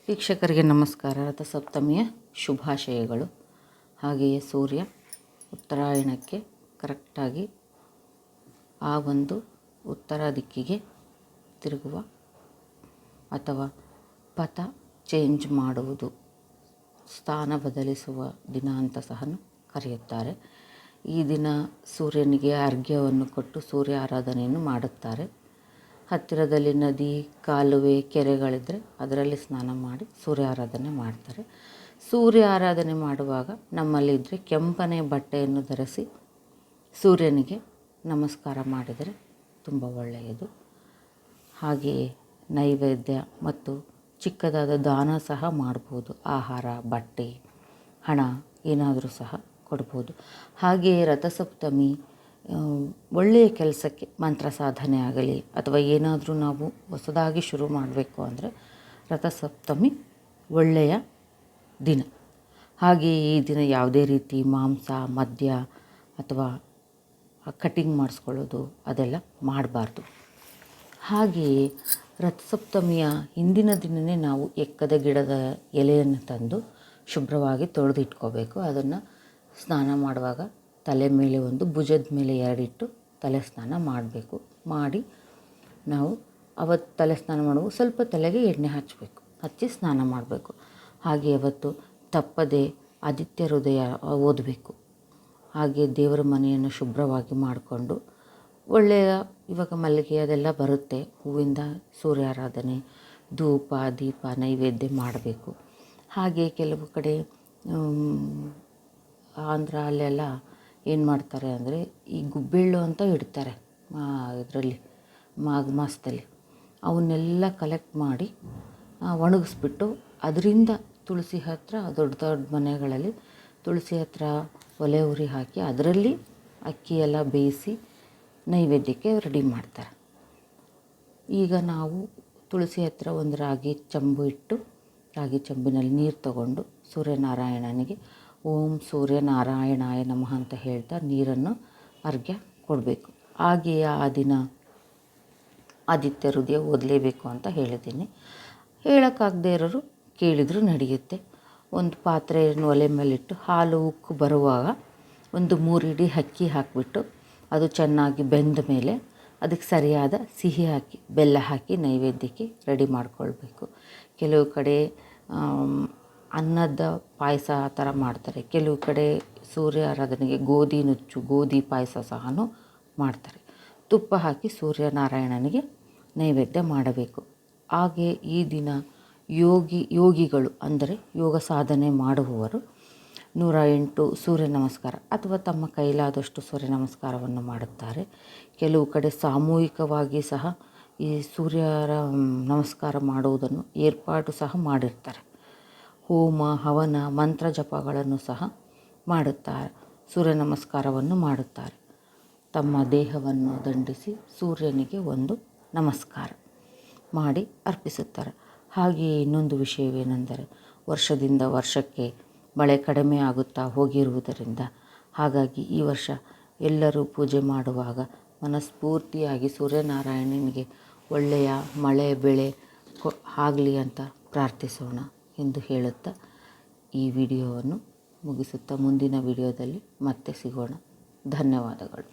ವೀಕ್ಷಕರಿಗೆ ನಮಸ್ಕಾರ. ರಥಸಪ್ತಮಿಯ ಶುಭಾಶಯಗಳು. ಹಾಗೆಯೇ ಸೂರ್ಯ ಉತ್ತರಾಯಣಕ್ಕೆ ಕರೆಕ್ಟಾಗಿ ಆ ಒಂದು ಉತ್ತರ ದಿಕ್ಕಿಗೆ ತಿರುಗುವ ಅಥವಾ ಪಥ ಚೇಂಜ್ ಮಾಡುವುದು, ಸ್ಥಾನ ಬದಲಿಸುವ ದಿನ ಅಂತ ಸಹ ಕರೆಯುತ್ತಾರೆ. ಈ ದಿನ ಸೂರ್ಯನಿಗೆ ಅರ್ಘ್ಯವನ್ನು ಕೊಟ್ಟು ಸೂರ್ಯ ಆರಾಧನೆಯನ್ನು ಮಾಡುತ್ತಾರೆ. ಹತ್ತಿರದಲ್ಲಿ ನದಿ, ಕಾಲುವೆ, ಕೆರೆಗಳಿದ್ದರೆ ಅದರಲ್ಲಿ ಸ್ನಾನ ಮಾಡಿ ಸೂರ್ಯ ಆರಾಧನೆ ಮಾಡ್ತಾರೆ. ಸೂರ್ಯ ಆರಾಧನೆ ಮಾಡುವಾಗ ನಮ್ಮಲ್ಲಿದ್ದರೆ ಕೆಂಪನೆ ಬಟ್ಟೆಯನ್ನು ಧರಿಸಿ ಸೂರ್ಯನಿಗೆ ನಮಸ್ಕಾರ ಮಾಡಿದರೆ ತುಂಬ ಒಳ್ಳೆಯದು. ಹಾಗೆಯೇ ನೈವೇದ್ಯ ಮತ್ತು ಚಿಕ್ಕದಾದ ದಾನ ಸಹ ಮಾಡ್ಬೋದು. ಆಹಾರ, ಬಟ್ಟೆ, ಹಣ ಏನಾದರೂ ಸಹ ಕೊಡ್ಬೋದು. ಹಾಗೆಯೇ ರಥಸಪ್ತಮಿ ಒಳ್ಳೆಯ ಕೆಲಸಕ್ಕೆ ಮಂತ್ರ ಸಾಧನೆ ಆಗಲಿ ಅಥವಾ ಏನಾದರೂ ನಾವು ಹೊಸದಾಗಿ ಶುರು ಮಾಡಬೇಕು ಅಂದರೆ ರಥಸಪ್ತಮಿ ಒಳ್ಳೆಯ ದಿನ. ಹಾಗೆಯೇ ಈ ದಿನ ಯಾವುದೇ ರೀತಿ ಮಾಂಸ, ಮದ್ಯ ಅಥವಾ ಕಟಿಂಗ್ ಮಾಡಿಸ್ಕೊಳ್ಳೋದು ಅದೆಲ್ಲ ಮಾಡಬಾರ್ದು. ಹಾಗೆಯೇ ರಥಸಪ್ತಮಿಯ ಹಿಂದಿನ ದಿನವೇ ನಾವು ಎಕ್ಕದ ಗಿಡದ ಎಲೆಯನ್ನು ತಂದು ಶುಭ್ರವಾಗಿ ತೊಳೆದಿಟ್ಕೋಬೇಕು. ಅದನ್ನು ಸ್ನಾನ ಮಾಡುವಾಗ ತಲೆ ಮೇಲೆ ಒಂದು, ಭುಜದ ಮೇಲೆ 2 ಇಟ್ಟು ತಲೆ ಸ್ನಾನ ಮಾಡಬೇಕು. ಮಾಡಿ ನಾವು ಅವತ್ತು ತಲೆ ಸ್ನಾನ ಮಾಡುವಾಗ ಸ್ವಲ್ಪ ತಲೆಗೆ ಎಣ್ಣೆ ಹಚ್ಚಿ ಸ್ನಾನ ಮಾಡಬೇಕು. ಹಾಗೆ ಅವತ್ತು ತಪ್ಪದೆ ಆದಿತ್ಯ ಹೃದಯ ಓದಬೇಕು. ಹಾಗೆ ದೇವರ ಮನೆಯನ್ನು ಶುಭ್ರವಾಗಿ ಮಾಡಿಕೊಂಡು ಇವಾಗ ಮಲ್ಲಿಗೆ ಅದೆಲ್ಲ ಬರುತ್ತೆ, ಹೂವಿಂದ ಸೂರ್ಯಾರಾಧನೆ, ಧೂಪ, ದೀಪ, ನೈವೇದ್ಯ ಮಾಡಬೇಕು. ಹಾಗೆ ಕೆಲವು ಕಡೆ ಆಂಧ್ರ ಅಲ್ಲೆಲ್ಲ ಏನು ಮಾಡ್ತಾರೆ ಅಂದರೆ ಈ ಗುಬ್ಬೆಳ್ಳು ಅಂತ ಇಡ್ತಾರೆ ಇದರಲ್ಲಿ ಮಾಘ ಮಾಸದಲ್ಲಿ. ಅವನ್ನೆಲ್ಲ ಕಲೆಕ್ಟ್ ಮಾಡಿ ಒಣಗಿಸ್ಬಿಟ್ಟು ಅದರಿಂದ ತುಳಸಿ ಹತ್ರ, ದೊಡ್ಡ ದೊಡ್ಡ ಮನೆಗಳಲ್ಲಿ ತುಳಸಿ ಹತ್ರ ಒಲೆ ಉರಿ ಹಾಕಿ ಅದರಲ್ಲಿ ಅಕ್ಕಿ ಎಲ್ಲ ಬೇಯಿಸಿ ನೈವೇದ್ಯಕ್ಕೆ ರೆಡಿ ಮಾಡ್ತಾರೆ. ಈಗ ನಾವು ತುಳಸಿ ಹತ್ರ ಒಂದು ರಾಗಿ ಚೆಂಬು ಇಟ್ಟು ರಾಗಿ ಚೆಂಬಿನಲ್ಲಿ ನೀರು ತಗೊಂಡು ಸೂರ್ಯನಾರಾಯಣನಿಗೆ ಓಂ ಸೂರ್ಯನಾರಾಯಣಾಯ ನಮಃ ಅಂತ ಹೇಳ್ತಾ ನೀರನ್ನು ಅರ್ಘ್ಯ ಕೊಡಬೇಕು. ಹಾಗೆಯೇ ಆ ದಿನ ಆದಿತ್ಯ ಹೃದಯ ಓದಲೇಬೇಕು ಅಂತ ಹೇಳಿದ್ದೀನಿ. ಹೇಳೋಕ್ಕಾಗದೇ ಇರೋರು ಕೇಳಿದರೂ ನಡೆಯುತ್ತೆ. ಒಂದು ಪಾತ್ರೆಯನ್ನು ಒಲೆ ಮೇಲಿಟ್ಟು ಹಾಲು ಉಕ್ಕು ಬರುವಾಗ ಒಂದು 3 ಇಡಿ ಅಕ್ಕಿ ಹಾಕಿಬಿಟ್ಟು ಅದು ಚೆನ್ನಾಗಿ ಬೆಂದ ಮೇಲೆ ಅದಕ್ಕೆ ಸರಿಯಾದ ಸಿಹಿ ಹಾಕಿ, ಬೆಲ್ಲ ಹಾಕಿ ನೈವೇದ್ಯಕ್ಕೆ ರೆಡಿ ಮಾಡಿಕೊಳ್ಬೇಕು. ಕೆಲವು ಕಡೆ ಅನ್ನದ ಪಾಯಸ ಆ ಥರ ಮಾಡ್ತಾರೆ. ಕೆಲವು ಕಡೆ ಸೂರ್ಯ ಆರಾಧನೆಗೆ ಗೋಧಿ ನುಚ್ಚು, ಗೋಧಿ ಪಾಯಸ ಸಹ ಮಾಡ್ತಾರೆ. ತುಪ್ಪ ಹಾಕಿ ಸೂರ್ಯನಾರಾಯಣನಿಗೆ ನೈವೇದ್ಯ ಮಾಡಬೇಕು. ಹಾಗೆ ಈ ದಿನ ಯೋಗಿಗಳು ಅಂದರೆ ಯೋಗ ಸಾಧನೆ ಮಾಡುವವರು 108 ಸೂರ್ಯ ನಮಸ್ಕಾರ ಅಥವಾ ತಮ್ಮ ಕೈಲಾದಷ್ಟು ಸೂರ್ಯ ನಮಸ್ಕಾರವನ್ನು ಮಾಡುತ್ತಾರೆ. ಕೆಲವು ಕಡೆ ಸಾಮೂಹಿಕವಾಗಿ ಸಹ ಈ ಸೂರ್ಯರ ನಮಸ್ಕಾರ ಮಾಡುವುದನ್ನು ಏರ್ಪಾಟು ಸಹ ಮಾಡಿರ್ತಾರೆ. ಹೋಮ, ಹವನ, ಮಂತ್ರ ಜಪಗಳನ್ನು ಸಹ ಮಾಡುತ್ತಾರೆ. ಸೂರ್ಯ ನಮಸ್ಕಾರವನ್ನು ಮಾಡುತ್ತಾರೆ. ತಮ್ಮ ದೇಹವನ್ನು ದಂಡಿಸಿ ಸೂರ್ಯನಿಗೆ ಒಂದು ನಮಸ್ಕಾರ ಮಾಡಿ ಅರ್ಪಿಸುತ್ತಾರೆ. ಹಾಗೆಯೇ ಇನ್ನೊಂದು ವಿಷಯವೇನೆಂದರೆ ವರ್ಷದಿಂದ ವರ್ಷಕ್ಕೆ ಮಳೆ ಕಡಿಮೆ ಆಗುತ್ತಾ ಹೋಗಿರುವುದರಿಂದ ಹಾಗಾಗಿ ಈ ವರ್ಷ ಎಲ್ಲರೂ ಪೂಜೆ ಮಾಡುವಾಗ ಮನಸ್ಫೂರ್ತಿಯಾಗಿ ಸೂರ್ಯನಾರಾಯಣನಿಗೆ ಒಳ್ಳೆಯ ಮಳೆ ಬೆಳೆ ಆಗಲಿ ಅಂತ ಪ್ರಾರ್ಥಿಸೋಣ ಎಂದು ಹೇಳುತ್ತಾ ಈ ವಿಡಿಯೋವನ್ನು ಮುಗಿಸುತ್ತಾ ಮುಂದಿನ ವಿಡಿಯೋದಲ್ಲಿ ಮತ್ತೆ ಸಿಗೋಣ. ಧನ್ಯವಾದಗಳು.